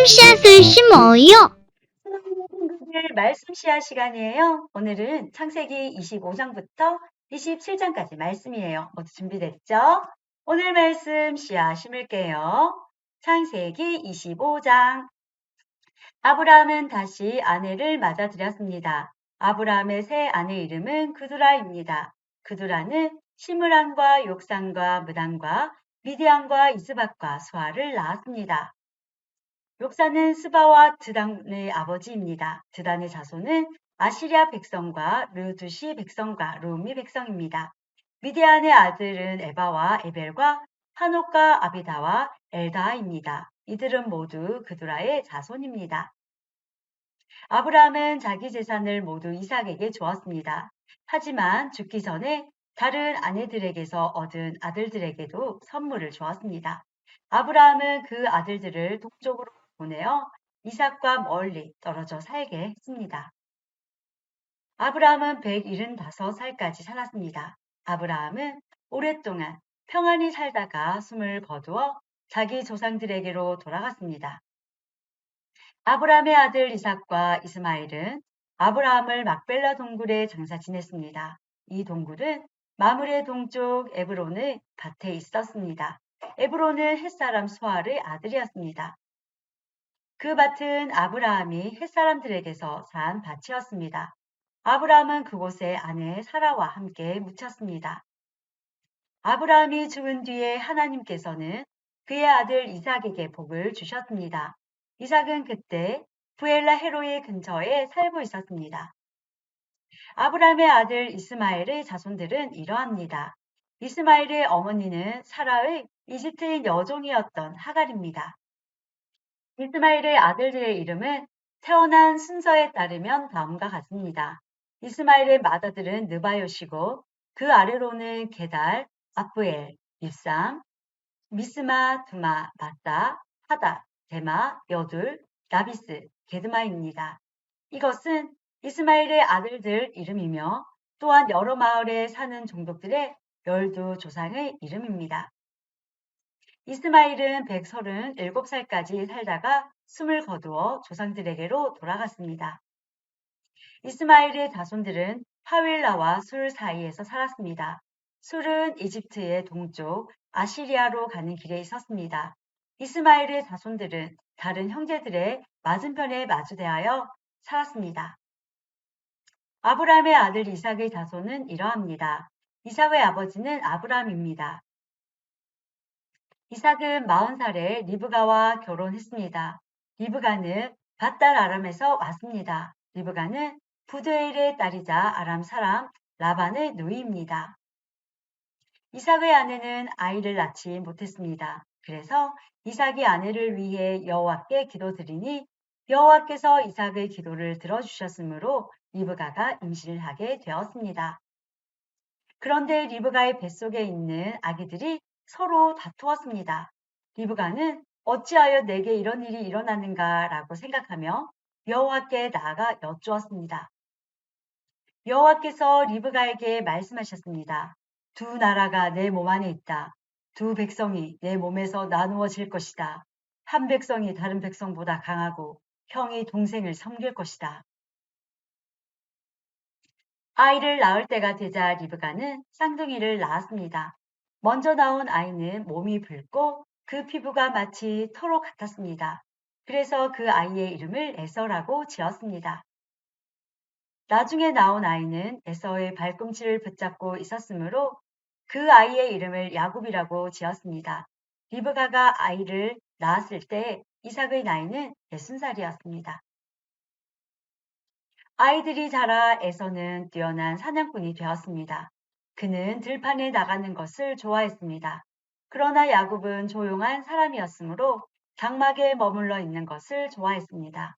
씨앗을 심어요. 오늘 말씀 씨앗 시간이에요. 오늘은 창세기 25장부터 27장까지 말씀이에요. 모두 준비됐죠? 오늘 말씀 씨앗 심을게요. 창세기 25장. 아브라함은 다시 아내를 맞아들였습니다. 아브라함의 새 아내 이름은 그두라입니다. 그두라는 시므란과 욕산과 무단과 미디안과 이스박과 수아를 낳았습니다. 욕산은 스바와 드단의 아버지입니다. 드단의 자손은 아시리아 백성과 르두시 백성과 루미 백성입니다. 미디안의 아들은 에바와 에벨과 하녹과 아비다와 엘다입니다. 이들은 모두 그두라의 자손입니다. 아브라함은 자기 재산을 모두 이삭에게 주었습니다. 하지만 죽기 전에 다른 아내들에게서 얻은 아들들에게도 선물을 주었습니다. 아브라함은 그 아들들을 동쪽으로 보내어 이삭과 멀리 떨어져 살게 했습니다. 아브라함은 175살까지 살았습니다. 아브라함은 오랫동안 평안히 살다가 숨을 거두어 자기 조상들에게로 돌아갔습니다. 아브라함의 아들 이삭과 이스마엘은 아브라함을 막벨라 동굴에 장사 지냈습니다. 이 동굴은 마므레 동쪽 에브론의 밭에 있었습니다. 에브론은 햇사람 수아의 아들이었습니다. 그 밭은 아브라함이 햇사람들에게서 산 밭이었습니다. 아브라함은 그곳에 아내 사라와 함께 묻혔습니다. 아브라함이 죽은 뒤에 하나님께서는 그의 아들 이삭에게 복을 주셨습니다. 이삭은 그때 부엘라 헤로의 근처에 살고 있었습니다. 아브라함의 아들 이스마엘의 자손들은 이러합니다. 이스마엘의 어머니는 사라의 이집트인 여종이었던 하갈입니다. 이스마엘의 아들들의 이름은 태어난 순서에 따르면 다음과 같습니다. 이스마엘의 맏아들은 느바요시고 그 아래로는 게달, 아프엘, 입삼, 미스마, 두마, 마사, 하다, 데마, 여둘, 나비스, 게드마입니다. 이것은 이스마엘의 아들들 이름이며 또한 여러 마을에 사는 종족들의 12조상의 이름입니다. 이스마엘은 137살까지 살다가 숨을 거두어 조상들에게로 돌아갔습니다. 이스마엘의 자손들은 하윌라와 술 사이에서 살았습니다. 술은 이집트의 동쪽 아시리아로 가는 길에 있었습니다. 이스마엘의 자손들은 다른 형제들의 맞은편에 마주대하여 살았습니다. 아브라함의 아들 이삭의 자손은 이러합니다. 이삭의 아버지는 아브라함입니다. 이삭은 40살에 리브가와 결혼했습니다. 리브가는 밧달 아람에서 왔습니다. 리브가는 부드엘의 딸이자 아람 사람 라반의 누이입니다. 이삭의 아내는 아이를 낳지 못했습니다. 그래서 이삭이 아내를 위해 여호와께 기도드리니 여호와께서 이삭의 기도를 들어주셨으므로 리브가가 임신을 하게 되었습니다. 그런데 리브가의 뱃속에 있는 아기들이 서로 다투었습니다. 리브가는 어찌하여 내게 이런 일이 일어났는가 라고 생각하며 여호와께 나아가 여쭈었습니다. 여호와께서 리브가에게 말씀하셨습니다. 두 나라가 내 몸 안에 있다. 두 백성이 내 몸에서 나누어질 것이다. 한 백성이 다른 백성보다 강하고 형이 동생을 섬길 것이다. 아이를 낳을 때가 되자 리브가는 쌍둥이를 낳았습니다. 먼저 나온 아이는 몸이 붉고 그 피부가 마치 토로 같았습니다. 그래서 그 아이의 이름을 에서라고 지었습니다. 나중에 나온 아이는 에서의 발꿈치를 붙잡고 있었으므로 그 아이의 이름을 야곱이라고 지었습니다. 리브가가 아이를 낳았을 때 이삭의 나이는 60살이었습니다. 아이들이 자라 에서는 뛰어난 사냥꾼이 되었습니다. 그는 들판에 나가는 것을 좋아했습니다. 그러나 야곱은 조용한 사람이었으므로 장막에 머물러 있는 것을 좋아했습니다.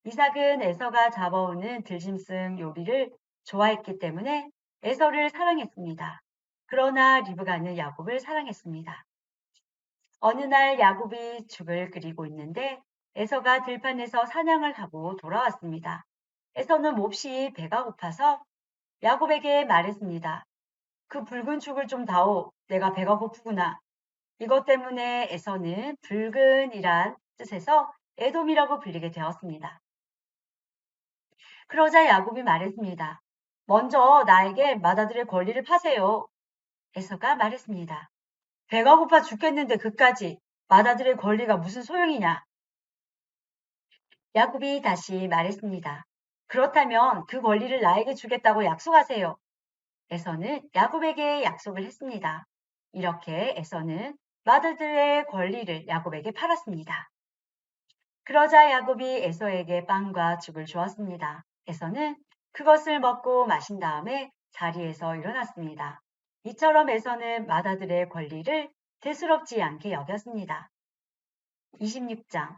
이삭은 에서가 잡아오는 들짐승 요리를 좋아했기 때문에 에서를 사랑했습니다. 그러나 리브가는 야곱을 사랑했습니다. 어느 날 야곱이 죽을 끓이고 있는데 에서가 들판에서 사냥을 하고 돌아왔습니다. 에서는 몹시 배가 고파서 야곱에게 말했습니다. 그 붉은 죽을 좀 다오. 내가 배가 고프구나. 이것 때문에 에서는 붉은이란 뜻에서 에돔이라고 불리게 되었습니다. 그러자 야곱이 말했습니다. 먼저 나에게 맏아들의 권리를 파세요. 에서가 말했습니다. 배가 고파 죽겠는데 그까지 맏아들의 권리가 무슨 소용이냐? 야곱이 다시 말했습니다. 그렇다면 그 권리를 나에게 주겠다고 약속하세요. 에서는 야곱에게 약속을 했습니다. 이렇게 에서는 맏아들의 권리를 야곱에게 팔았습니다. 그러자 야곱이 에서에게 빵과 죽을 주었습니다. 에서는 그것을 먹고 마신 다음에 자리에서 일어났습니다. 이처럼 에서는 맏아들의 권리를 대수롭지 않게 여겼습니다. 26장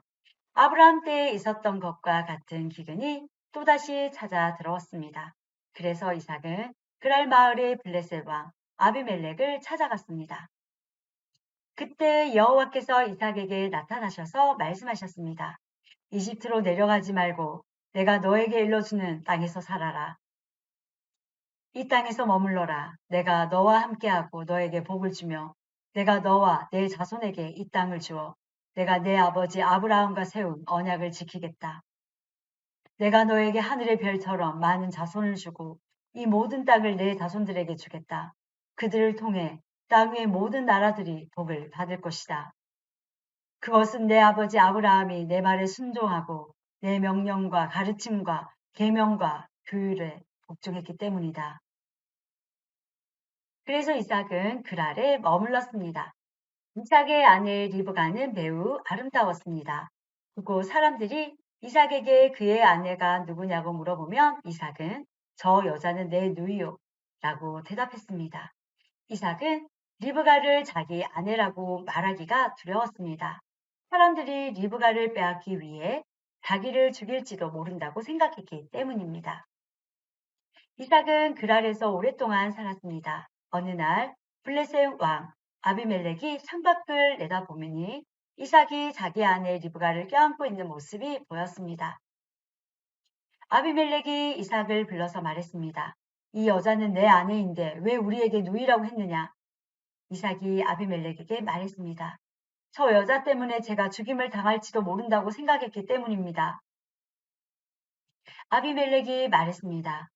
아브라함 때에 있었던 것과 같은 기근이 또다시 찾아 들어왔습니다. 그래서 이삭은 그랄 마을의 블레셋 왕 아비멜렉을 찾아갔습니다. 그때 여호와께서 이삭에게 나타나셔서 말씀하셨습니다. 이집트로 내려가지 말고 내가 너에게 일러주는 땅에서 살아라. 이 땅에서 머물러라. 내가 너와 함께하고 너에게 복을 주며 내가 너와 내 자손에게 이 땅을 주어 내가 내 아버지 아브라함과 세운 언약을 지키겠다. 내가 너에게 하늘의 별처럼 많은 자손을 주고 이 모든 땅을 내 자손들에게 주겠다. 그들을 통해 땅 위의 모든 나라들이 복을 받을 것이다. 그것은 내 아버지 아브라함이 내 말에 순종하고 내 명령과 가르침과 계명과 규율에 복종했기 때문이다. 그래서 이삭은 그랄에 머물렀습니다. 이삭의 아내 리브가는 매우 아름다웠습니다. 그리고 사람들이 이삭에게 그의 아내가 누구냐고 물어보면 이삭은 저 여자는 내 누이요 라고 대답했습니다. 이삭은 리브가를 자기 아내라고 말하기가 두려웠습니다. 사람들이 리브가를 빼앗기 위해 자기를 죽일지도 모른다고 생각했기 때문입니다. 이삭은 그랄에서 오랫동안 살았습니다. 어느 날 블레셋 왕 아비멜렉이 창밖을 내다보니 이삭이 자기 아내 리브가를 껴안고 있는 모습이 보였습니다. 아비멜렉이 이삭을 불러서 말했습니다. 이 여자는 내 아내인데 왜 우리에게 누이라고 했느냐? 이삭이 아비멜렉에게 말했습니다. 저 여자 때문에 제가 죽임을 당할지도 모른다고 생각했기 때문입니다. 아비멜렉이 말했습니다.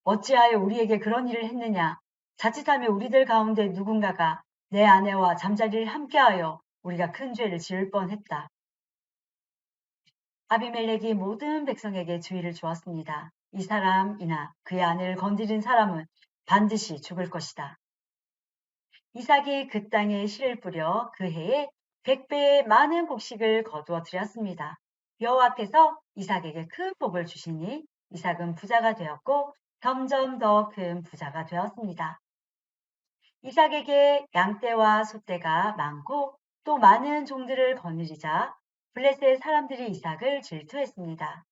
어찌하여 우리에게 그런 일을 했느냐? 자칫하면 우리들 가운데 누군가가 내 아내와 잠자리를 함께하여 우리가 큰 죄를 지을 뻔했다. 아비멜렉이 모든 백성에게 주의를 주었습니다. 이 사람이나 그의 아내를 건드린 사람은 반드시 죽을 것이다. 이삭이 그 땅에 씨를 뿌려 그 해에 100배의 많은 곡식을 거두어 드렸습니다. 여호와께서 이삭에게 큰 복을 주시니 이삭은 부자가 되었고 점점 더 큰 부자가 되었습니다. 이삭에게 양떼와 소떼가 많고 또 많은 종들을 거느리자 블레셋 사람들이 이삭을 질투했습니다.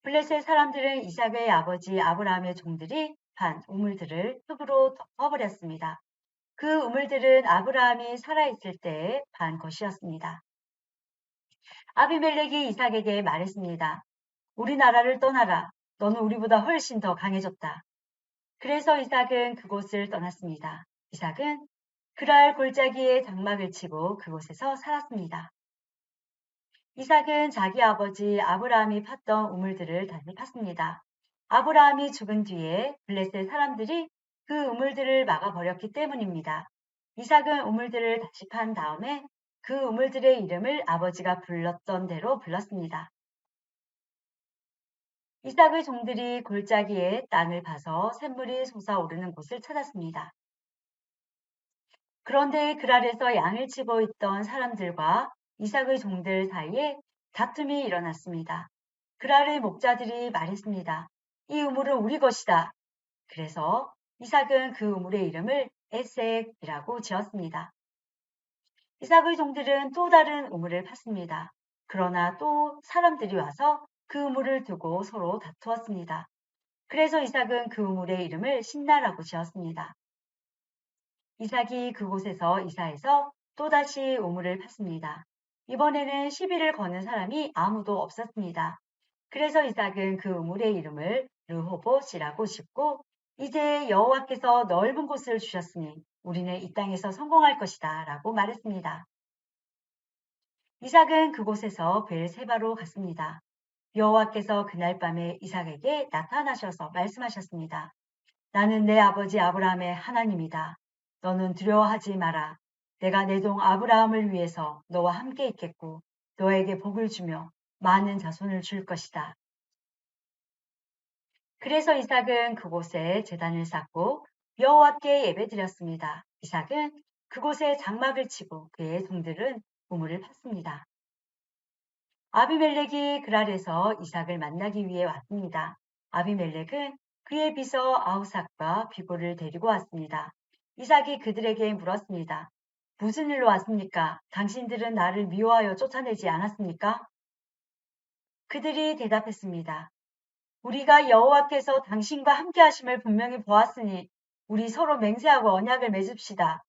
블레셋 사람들은 이삭의 아버지 아브라함의 종들이 판 우물들을 흙으로 덮어버렸습니다. 그 우물들은 아브라함이 살아있을 때에 판 것이었습니다. 아비멜렉이 이삭에게 말했습니다. 우리나라를 떠나라. 너는 우리보다 훨씬 더 강해졌다. 그래서 이삭은 그곳을 떠났습니다. 이삭은 그랄 골짜기에 장막을 치고 그곳에서 살았습니다. 이삭은 자기 아버지 아브라함이 팠던 우물들을 다시 팠습니다. 아브라함이 죽은 뒤에 블레셋 사람들이 그 우물들을 막아버렸기 때문입니다. 이삭은 우물들을 다시 판 다음에 그 우물들의 이름을 아버지가 불렀던 대로 불렀습니다. 이삭의 종들이 골짜기에 땅을 파서 샘물이 솟아오르는 곳을 찾았습니다. 그런데 그랄에서 양을 치고 있던 사람들과 이삭의 종들 사이에 다툼이 일어났습니다. 그랄의 목자들이 말했습니다. 이 우물은 우리 것이다. 그래서 이삭은 그 우물의 이름을 에색이라고 지었습니다. 이삭의 종들은 또 다른 우물을 팠습니다. 그러나 또 사람들이 와서 그 우물을 두고 서로 다투었습니다. 그래서 이삭은 그 우물의 이름을 신나라고 지었습니다. 이삭이 그곳에서 이사해서 또다시 우물을 팠습니다. 이번에는 시비를 거는 사람이 아무도 없었습니다. 그래서 이삭은 그 우물의 이름을 르호봇이라고 짓고 이제 여호와께서 넓은 곳을 주셨으니 우리는 이 땅에서 성공할 것이다 라고 말했습니다. 이삭은 그곳에서 베엘세바로 갔습니다. 여호와께서 그날 밤에 이삭에게 나타나셔서 말씀하셨습니다. 나는 내 아버지 아브라함의 하나님이다. 너는 두려워하지 마라. 내가 내 종 아브라함을 위해서 너와 함께 있겠고 너에게 복을 주며 많은 자손을 줄 것이다. 그래서 이삭은 그곳에 제단을 쌓고 여호와께 예배드렸습니다. 이삭은 그곳에 장막을 치고 그의 종들은 우물을 팠습니다. 아비멜렉이 그랄에서 이삭을 만나기 위해 왔습니다. 아비멜렉은 그의 비서 아우삭과 비고를 데리고 왔습니다. 이삭이 그들에게 물었습니다. 무슨 일로 왔습니까? 당신들은 나를 미워하여 쫓아내지 않았습니까? 그들이 대답했습니다. 우리가 여호와께서 당신과 함께 하심을 분명히 보았으니 우리 서로 맹세하고 언약을 맺읍시다.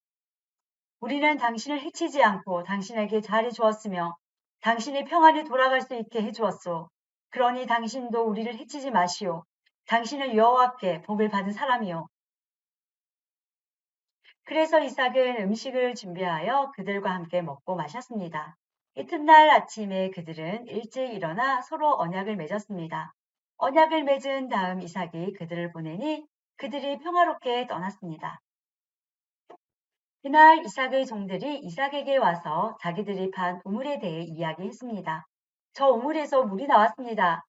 우리는 당신을 해치지 않고 당신에게 잘해 주었으며 당신의 평안이 돌아갈 수 있게 해 주었소. 그러니 당신도 우리를 해치지 마시오. 당신은 여호와께 복을 받은 사람이요. 그래서 이삭은 음식을 준비하여 그들과 함께 먹고 마셨습니다. 이튿날 아침에 그들은 일찍 일어나 서로 언약을 맺었습니다. 언약을 맺은 다음 이삭이 그들을 보내니 그들이 평화롭게 떠났습니다. 그날 이삭의 종들이 이삭에게 와서 자기들이 판 우물에 대해 이야기했습니다. 저 우물에서 물이 나왔습니다.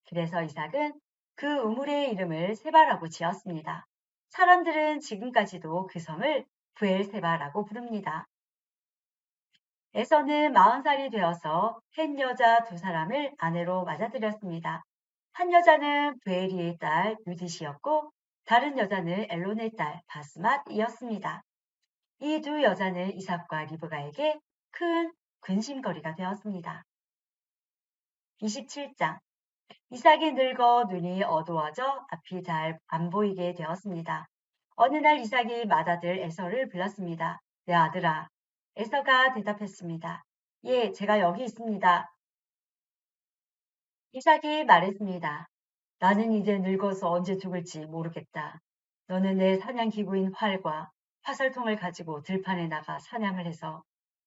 그래서 이삭은 그 우물의 이름을 세바라고 지었습니다. 사람들은 지금까지도 그 성을 부엘세바라고 부릅니다. 에서는 40살이 되어서 햇 여자 두 사람을 아내로 맞아들였습니다. 한 여자는 부엘이의 딸 유디시였고 다른 여자는 엘론의 딸 바스맛이었습니다. 이 두 여자는 이삭과 리브가에게 큰 근심거리가 되었습니다. 27장 이삭이 늙어 눈이 어두워져 앞이 잘 안 보이게 되었습니다. 어느 날 이삭이 맏아들 에서를 불렀습니다. 내 아들아. 에서가 대답했습니다. 예, 제가 여기 있습니다. 이삭이 말했습니다. 나는 이제 늙어서 언제 죽을지 모르겠다. 너는 내 사냥기구인 활과 화살통을 가지고 들판에 나가 사냥을 해서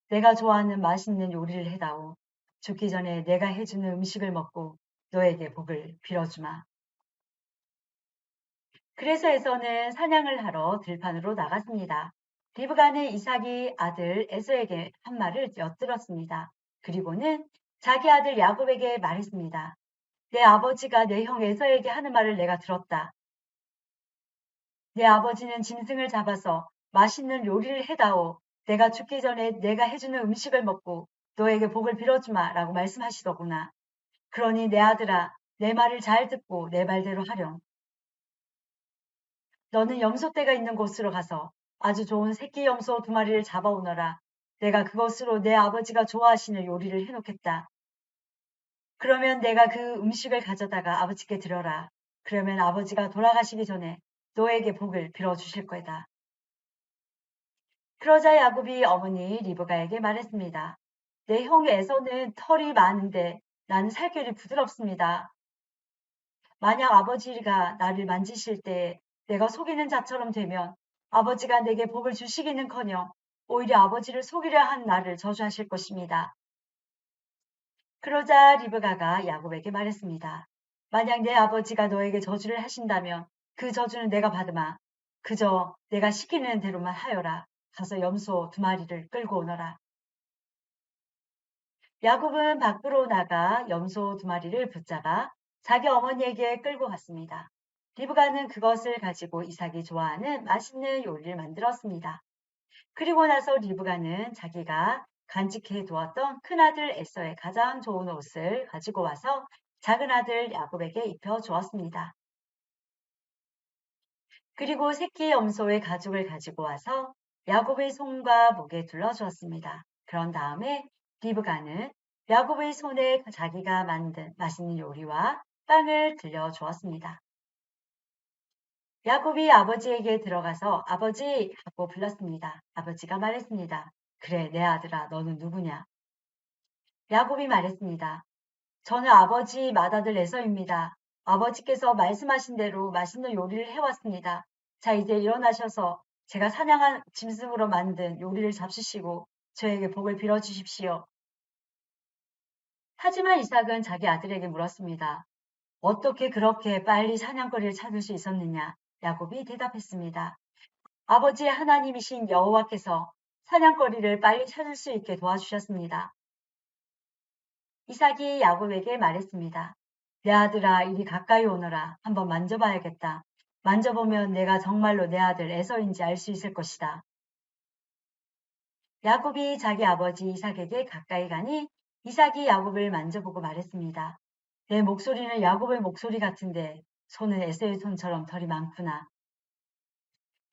내가 좋아하는 맛있는 요리를 해다오. 죽기 전에 내가 해주는 음식을 먹고 너에게 복을 빌어주마. 그래서 에서는 사냥을 하러 들판으로 나갔습니다. 리브가는 이삭이 아들 에서에게 한 말을 엿들었습니다. 그리고는 자기 아들 야곱에게 말했습니다. 내 아버지가 내 형 에서에게 하는 말을 내가 들었다. 내 아버지는 짐승을 잡아서 맛있는 요리를 해다오. 내가 죽기 전에 내가 해주는 음식을 먹고 너에게 복을 빌어주마 라고 말씀하시더구나. 그러니 내 아들아, 내 말을 잘 듣고 내 말대로 하렴. 너는 염소떼가 있는 곳으로 가서 아주 좋은 새끼 염소 2마리를 잡아오너라. 내가 그것으로 내 아버지가 좋아하시는 요리를 해놓겠다. 그러면 내가 그 음식을 가져다가 아버지께 드려라. 그러면 아버지가 돌아가시기 전에 너에게 복을 빌어주실 거다. 그러자 야곱이 어머니 리브가에게 말했습니다. 내 형 에서는 털이 많은데 나는 살결이 부드럽습니다. 만약 아버지가 나를 만지실 때 내가 속이는 자처럼 되면 아버지가 내게 복을 주시기는커녕 오히려 아버지를 속이려 한 나를 저주하실 것입니다. 그러자 리브가가 야곱에게 말했습니다. 만약 내 아버지가 너에게 저주를 하신다면 그 저주는 내가 받으마. 그저 내가 시키는 대로만 하여라. 가서 염소 2마리를 끌고 오너라. 야곱은 밖으로 나가 염소 2마리를 붙잡아 자기 어머니에게 끌고 갔습니다. 리브가는 그것을 가지고 이삭이 좋아하는 맛있는 요리를 만들었습니다. 그리고 나서 리브가는 자기가 간직해 두었던 큰아들 에서의 가장 좋은 옷을 가지고 와서 작은 아들 야곱에게 입혀 주었습니다. 그리고 새끼 염소의 가죽을 가지고 와서 야곱의 손과 목에 둘러주었습니다. 그런 다음에 리브가는 야곱의 손에 자기가 만든 맛있는 요리와 빵을 들려주었습니다. 야곱이 아버지에게 들어가서 아버지 하고 불렀습니다. 아버지가 말했습니다. 그래, 내 아들아, 너는 누구냐? 야곱이 말했습니다. 저는 아버지 맏아들 에서입니다. 아버지께서 말씀하신 대로 맛있는 요리를 해왔습니다. 자, 이제 일어나셔서 제가 사냥한 짐승으로 만든 요리를 잡수시고 저에게 복을 빌어주십시오. 하지만 이삭은 자기 아들에게 물었습니다. 어떻게 그렇게 빨리 사냥거리를 찾을 수 있었느냐? 야곱이 대답했습니다. 아버지의 하나님이신 여호와께서 사냥거리를 빨리 찾을 수 있게 도와주셨습니다. 이삭이 야곱에게 말했습니다. 내 아들아, 이리 가까이 오너라. 한번 만져봐야겠다. 만져보면 내가 정말로 내 아들 에서인지 알 수 있을 것이다. 야곱이 자기 아버지 이삭에게 가까이 가니 이삭이 야곱을 만져보고 말했습니다. 내 목소리는 야곱의 목소리 같은데 손은 에서의 손처럼 털이 많구나.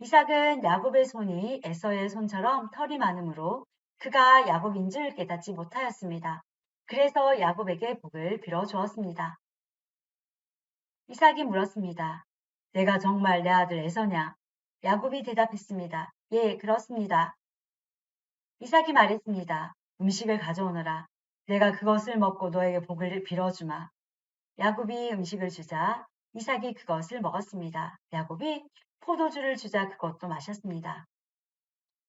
이삭은 야곱의 손이 에서의 손처럼 털이 많으므로 그가 야곱인 줄 깨닫지 못하였습니다. 그래서 야곱에게 복을 빌어 주었습니다. 이삭이 물었습니다. 내가 정말 내 아들 에서냐? 야곱이 대답했습니다. 예, 그렇습니다. 이삭이 말했습니다. 음식을 가져오너라. 내가 그것을 먹고 너에게 복을 빌어주마. 야곱이 음식을 주자 이삭이 그것을 먹었습니다. 야곱이 포도주를 주자 그것도 마셨습니다.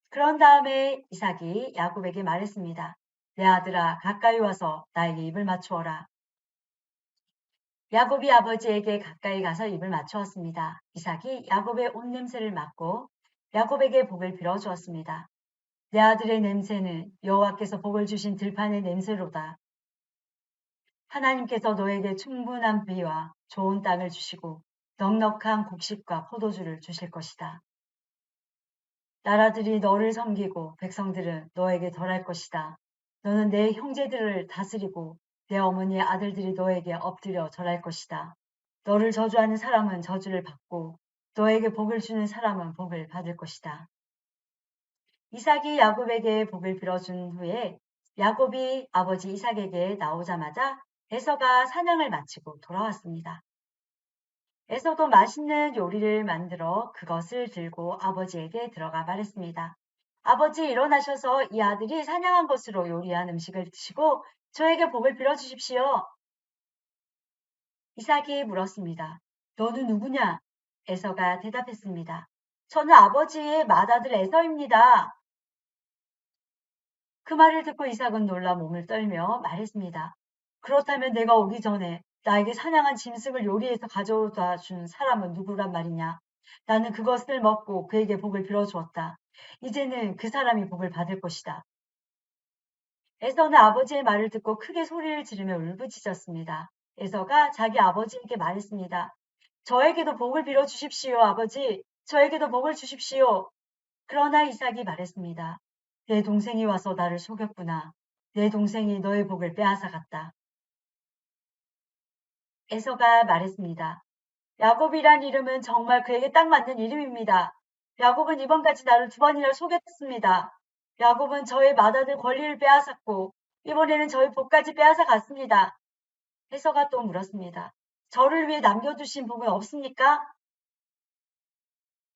그런 다음에 이삭이 야곱에게 말했습니다. 내 아들아, 가까이 와서 나에게 입을 맞추어라. 야곱이 아버지에게 가까이 가서 입을 맞추었습니다. 이삭이 야곱의 옷 냄새를 맡고 야곱에게 복을 빌어주었습니다. 내 아들의 냄새는 여호와께서 복을 주신 들판의 냄새로다. 하나님께서 너에게 충분한 비와 좋은 땅을 주시고 넉넉한 곡식과 포도주를 주실 것이다. 나라들이 너를 섬기고 백성들은 너에게 절할 것이다. 너는 내 형제들을 다스리고 내 어머니의 아들들이 너에게 엎드려 절할 것이다. 너를 저주하는 사람은 저주를 받고 너에게 복을 주는 사람은 복을 받을 것이다. 이삭이 야곱에게 복을 빌어준 후에 야곱이 아버지 이삭에게 나오자마자 에서가 사냥을 마치고 돌아왔습니다. 에서도 맛있는 요리를 만들어 그것을 들고 아버지에게 들어가 말했습니다. 아버지 일어나셔서 이 아들이 사냥한 것으로 요리한 음식을 드시고 저에게 복을 빌어주십시오. 이삭이 물었습니다. 너는 누구냐? 에서가 대답했습니다. 저는 아버지의 맏아들 에서입니다. 그 말을 듣고 이삭은 놀라 몸을 떨며 말했습니다. 그렇다면 내가 오기 전에 나에게 사냥한 짐승을 요리해서 가져다 준 사람은 누구란 말이냐? 나는 그것을 먹고 그에게 복을 빌어주었다. 이제는 그 사람이 복을 받을 것이다. 에서는 아버지의 말을 듣고 크게 소리를 지르며 울부짖었습니다. 에서가 자기 아버지에게 말했습니다. 저에게도 복을 빌어주십시오, 아버지. 저에게도 복을 주십시오. 그러나 이삭이 말했습니다. 내 동생이 와서 나를 속였구나. 내 동생이 너의 복을 빼앗아갔다. 에서가 말했습니다. 야곱이란 이름은 정말 그에게 딱 맞는 이름입니다. 야곱은 이번까지 나를 2번이나 속였습니다. 야곱은 저의 맏아들 권리를 빼앗았고 이번에는 저의 복까지 빼앗아갔습니다. 에서가 또 물었습니다. 저를 위해 남겨두신 복은 없습니까?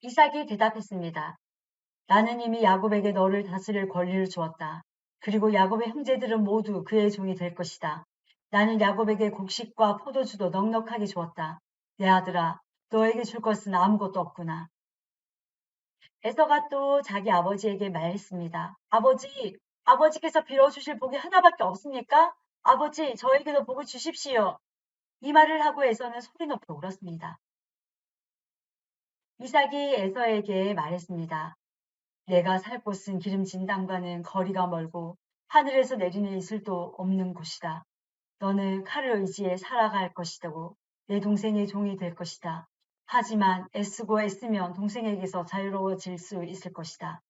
이삭이 대답했습니다. 나는 이미 야곱에게 너를 다스릴 권리를 주었다. 그리고 야곱의 형제들은 모두 그의 종이 될 것이다. 나는 야곱에게 곡식과 포도주도 넉넉하게 주었다. 내 아들아, 너에게 줄 것은 아무것도 없구나. 에서가 또 자기 아버지에게 말했습니다. 아버지께서 빌어주실 복이 하나밖에 없습니까? 아버지, 저에게도 복을 주십시오. 이 말을 하고 에서는 소리 높여 울었습니다. 이삭이 에서에게 말했습니다. 내가 살 곳은 기름진 땅과는 거리가 멀고 하늘에서 내리는 이슬도 없는 곳이다. 너는 칼을 의지해 살아갈 것이고 내 동생의 종이 될 것이다. 하지만 애쓰고 애쓰면 동생에게서 자유로워질 수 있을 것이다.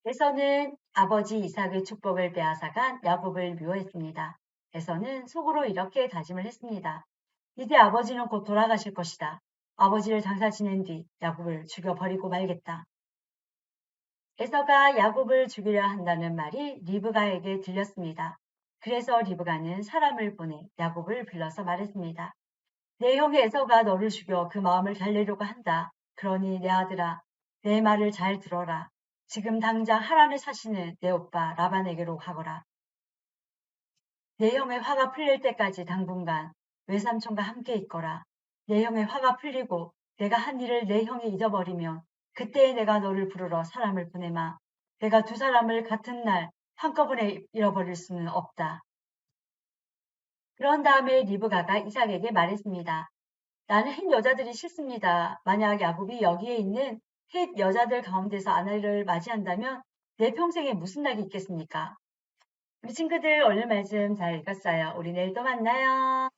에서는 아버지 이삭의 축복을 빼앗아간 야곱을 미워했습니다. 에서는 속으로 이렇게 다짐을 했습니다. 이제 아버지는 곧 돌아가실 것이다. 아버지를 장사 지낸 뒤 야곱을 죽여버리고 말겠다. 에서가 야곱을 죽이려 한다는 말이 리브가에게 들렸습니다. 그래서 리브가는 사람을 보내 야곱을 불러서 말했습니다. 내 형 에서가 너를 죽여 그 마음을 달래려고 한다. 그러니 내 아들아, 내 말을 잘 들어라. 지금 당장 하란에 사시는 내 오빠 라반에게로 가거라. 내 형의 화가 풀릴 때까지 당분간 외삼촌과 함께 있거라. 내 형의 화가 풀리고 내가 한 일을 내 형이 잊어버리면 그때에 내가 너를 부르러 사람을 보내마. 내가 두 사람을 같은 날 한꺼번에 잃어버릴 수는 없다. 그런 다음에 리브가가 이삭에게 말했습니다. 나는 햇 여자들이 싫습니다. 만약 야곱이 여기에 있는 햇 여자들 가운데서 아내를 맞이한다면 내 평생에 무슨 낙이 있겠습니까? 우리 친구들 오늘 말씀 잘 읽었어요. 우리 내일 또 만나요.